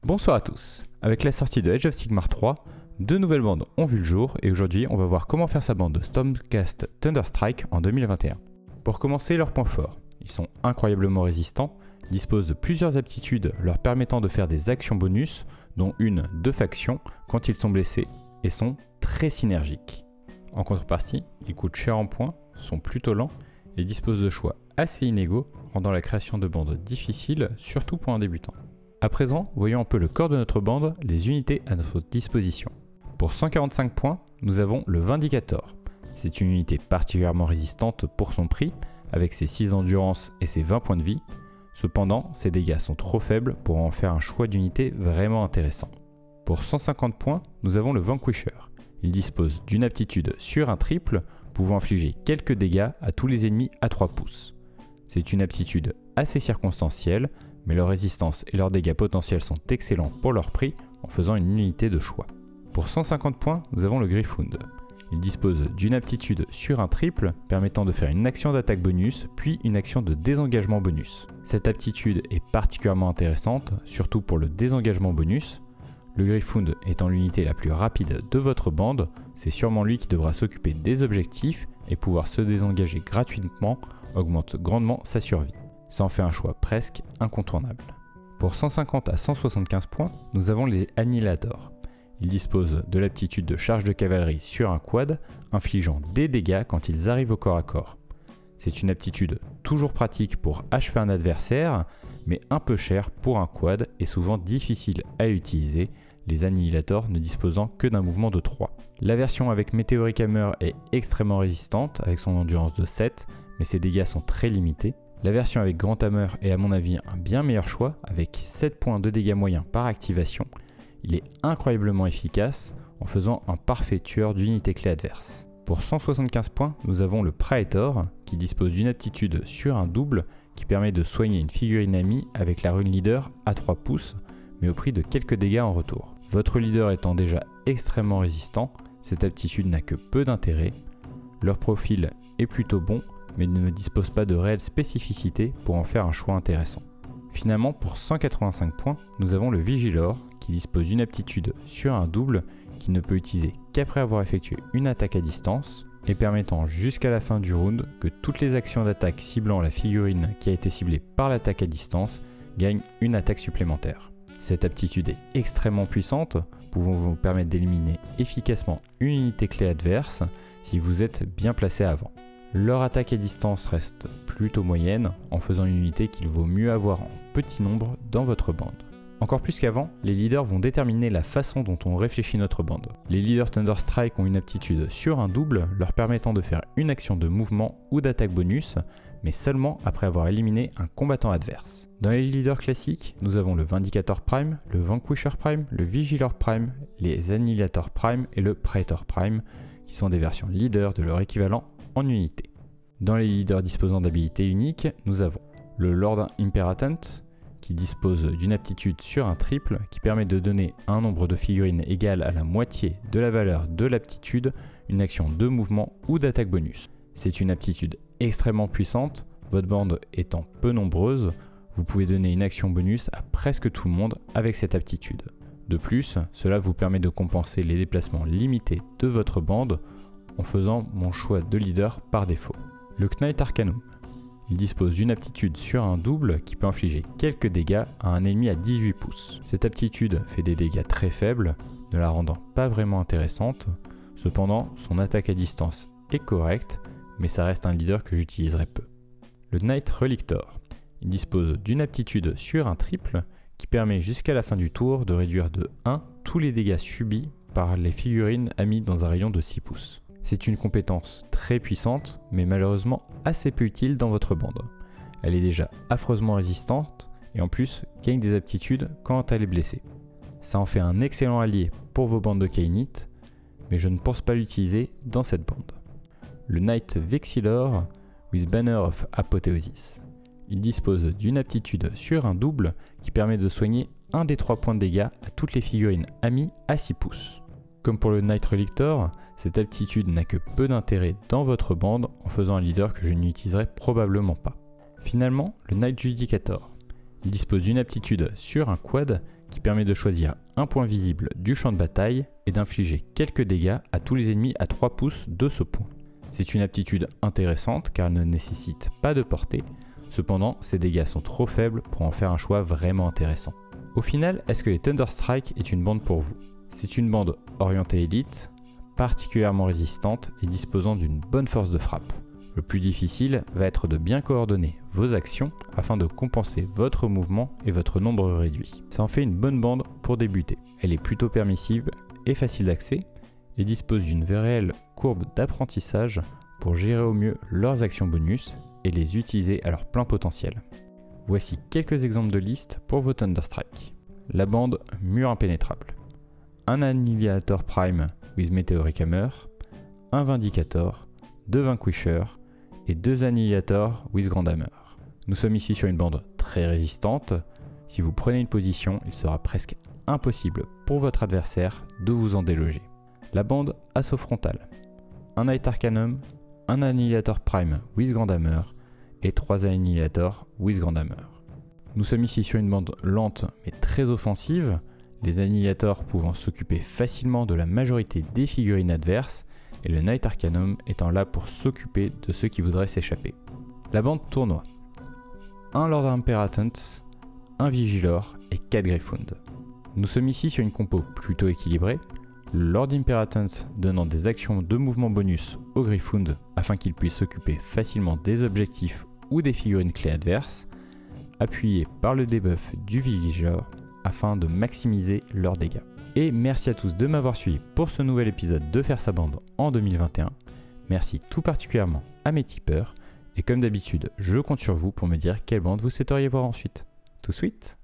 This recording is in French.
Bonsoir à tous. Avec la sortie de Age of Sigmar 3, deux nouvelles bandes ont vu le jour et aujourd'hui on va voir comment faire sa bande de Stormcast Thunderstrike en 2021. Pour commencer, leurs points forts. Ils sont incroyablement résistants, disposent de plusieurs aptitudes leur permettant de faire des actions bonus, dont une de faction quand ils sont blessés, et sont très synergiques. En contrepartie, ils coûtent cher en points, sont plutôt lents et disposent de choix assez inégaux, rendant la création de bandes difficile, surtout pour un débutant. A présent, voyons un peu le corps de notre bande, les unités à notre disposition. Pour 145 points, nous avons le Vindicator. C'est une unité particulièrement résistante pour son prix, avec ses 6 endurance et ses 20 points de vie. Cependant, ses dégâts sont trop faibles pour en faire un choix d'unité vraiment intéressant. Pour 150 points, nous avons le Vanquisher. Il dispose d'une aptitude sur un triple, pouvant infliger quelques dégâts à tous les ennemis à 3 pouces. C'est une aptitude assez circonstancielle, mais leur résistance et leurs dégâts potentiels sont excellents pour leur prix en faisant une unité de choix. Pour 150 points, nous avons le Gryph-hound. Il dispose d'une aptitude sur un triple permettant de faire une action d'attaque bonus puis une action de désengagement bonus. Cette aptitude est particulièrement intéressante, surtout pour le désengagement bonus. Le Gryph-hound étant l'unité la plus rapide de votre bande, c'est sûrement lui qui devra s'occuper des objectifs et pouvoir se désengager gratuitement augmente grandement sa survie. Ça en fait un choix presque incontournable. Pour 150 à 175 points, nous avons les Annihilators. Ils disposent de l'aptitude de charge de cavalerie sur un quad, infligeant des dégâts quand ils arrivent au corps à corps. C'est une aptitude toujours pratique pour achever un adversaire, mais un peu cher pour un quad et souvent difficile à utiliser, les Annihilators ne disposant que d'un mouvement de 3. La version avec Meteoric Hammer est extrêmement résistante avec son endurance de 7, mais ses dégâts sont très limités. La version avec Grand Hammer est à mon avis un bien meilleur choix avec 7 points de dégâts moyens par activation. Il est incroyablement efficace en faisant un parfait tueur d'unités clés adverses. Pour 175 points, nous avons le Praetor qui dispose d'une aptitude sur un double qui permet de soigner une figurine amie avec la rune leader à 3 pouces, mais au prix de quelques dégâts en retour. Votre leader étant déjà extrêmement résistant, cette aptitude n'a que peu d'intérêt. Leur profil est plutôt bon, mais ne dispose pas de réelle spécificité pour en faire un choix intéressant. Finalement, pour 185 points, nous avons le Vigilor qui dispose d'une aptitude sur un double qu'il ne peut utiliser qu'après avoir effectué une attaque à distance et permettant jusqu'à la fin du round que toutes les actions d'attaque ciblant la figurine qui a été ciblée par l'attaque à distance gagnent une attaque supplémentaire. Cette aptitude est extrêmement puissante, pouvant vous permettre d'éliminer efficacement une unité clé adverse si vous êtes bien placé avant. Leur attaque à distance reste plutôt moyenne, en faisant une unité qu'il vaut mieux avoir en petit nombre dans votre bande. Encore plus qu'avant, les leaders vont déterminer la façon dont on réfléchit notre bande. Les leaders Thunderstrike ont une aptitude sur un double, leur permettant de faire une action de mouvement ou d'attaque bonus, mais seulement après avoir éliminé un combattant adverse. Dans les leaders classiques, nous avons le Vindicator Prime, le Vanquisher Prime, le Vigilor Prime, les Annihilator Prime et le Praetor Prime, qui sont des versions leaders de leur équivalent en unité. Dans les leaders disposant d'habilités uniques, nous avons le Lord Imperatant, qui dispose d'une aptitude sur un triple qui permet de donner un nombre de figurines égal à la moitié de la valeur de l'aptitude, une action de mouvement ou d'attaque bonus. C'est une aptitude extrêmement puissante, votre bande étant peu nombreuse, vous pouvez donner une action bonus à presque tout le monde avec cette aptitude. De plus, cela vous permet de compenser les déplacements limités de votre bande en faisant mon choix de leader par défaut. Le Knight Arcanum. Il dispose d'une aptitude sur un double qui peut infliger quelques dégâts à un ennemi à 18 pouces. Cette aptitude fait des dégâts très faibles, ne la rendant pas vraiment intéressante. Cependant, son attaque à distance est correcte, mais ça reste un leader que j'utiliserai peu. Le Knight Relictor. Il dispose d'une aptitude sur un triple qui permet jusqu'à la fin du tour de réduire de 1 tous les dégâts subis par les figurines amies dans un rayon de 6 pouces. C'est une compétence très puissante, mais malheureusement assez peu utile dans votre bande. Elle est déjà affreusement résistante, et en plus gagne des aptitudes quand elle est blessée. Ça en fait un excellent allié pour vos bandes de Kainite, mais je ne pense pas l'utiliser dans cette bande. Le Knight Vexillor with Banner of Apotheosis. Il dispose d'une aptitude sur un double qui permet de soigner un des 3 points de dégâts à toutes les figurines amies à 6 pouces. Comme pour le Knight Relictor, cette aptitude n'a que peu d'intérêt dans votre bande en faisant un leader que je n'utiliserai probablement pas. Finalement, le Knight Judicator. Il dispose d'une aptitude sur un quad qui permet de choisir un point visible du champ de bataille et d'infliger quelques dégâts à tous les ennemis à 3 pouces de ce point. C'est une aptitude intéressante car elle ne nécessite pas de portée, cependant ces dégâts sont trop faibles pour en faire un choix vraiment intéressant. Au final, est-ce que les Thunderstrike est une bande pour vous? C'est une bande orientée élite, particulièrement résistante et disposant d'une bonne force de frappe. Le plus difficile va être de bien coordonner vos actions afin de compenser votre mouvement et votre nombre réduit. Ça en fait une bonne bande pour débuter. Elle est plutôt permissive et facile d'accès et dispose d'une réelle courbe d'apprentissage pour gérer au mieux leurs actions bonus et les utiliser à leur plein potentiel. Voici quelques exemples de listes pour vos Thunderstrike. La bande Mur Impénétrable. Un Annihilator Prime with Meteoric Hammer, un Vindicator, 2 Vanquisher et 2 Annihilator with Grand Hammer. Nous sommes ici sur une bande très résistante. Si vous prenez une position, il sera presque impossible pour votre adversaire de vous en déloger. La bande Assaut Frontal. Un Night Arcanum, un Annihilator Prime with Grand Hammer et 3 Annihilator with Grand Hammer. Nous sommes ici sur une bande lente mais très offensive, les Annihilators pouvant s'occuper facilement de la majorité des figurines adverses et le Night Arcanum étant là pour s'occuper de ceux qui voudraient s'échapper. La bande Tournoi. Un Lord Imperatant, un Vigilor et 4 Gryphound. Nous sommes ici sur une compo plutôt équilibrée, le Lord Imperatant donnant des actions de mouvement bonus au Gryphound afin qu'il puisse s'occuper facilement des objectifs ou des figurines clés adverses, appuyé par le debuff du Vigilor afin de maximiser leurs dégâts. Et merci à tous de m'avoir suivi pour ce nouvel épisode de Faire sa bande en 2021. Merci tout particulièrement à mes tipeurs et comme d'habitude, je compte sur vous pour me dire quelle bande vous souhaiteriez voir ensuite. Tout de suite.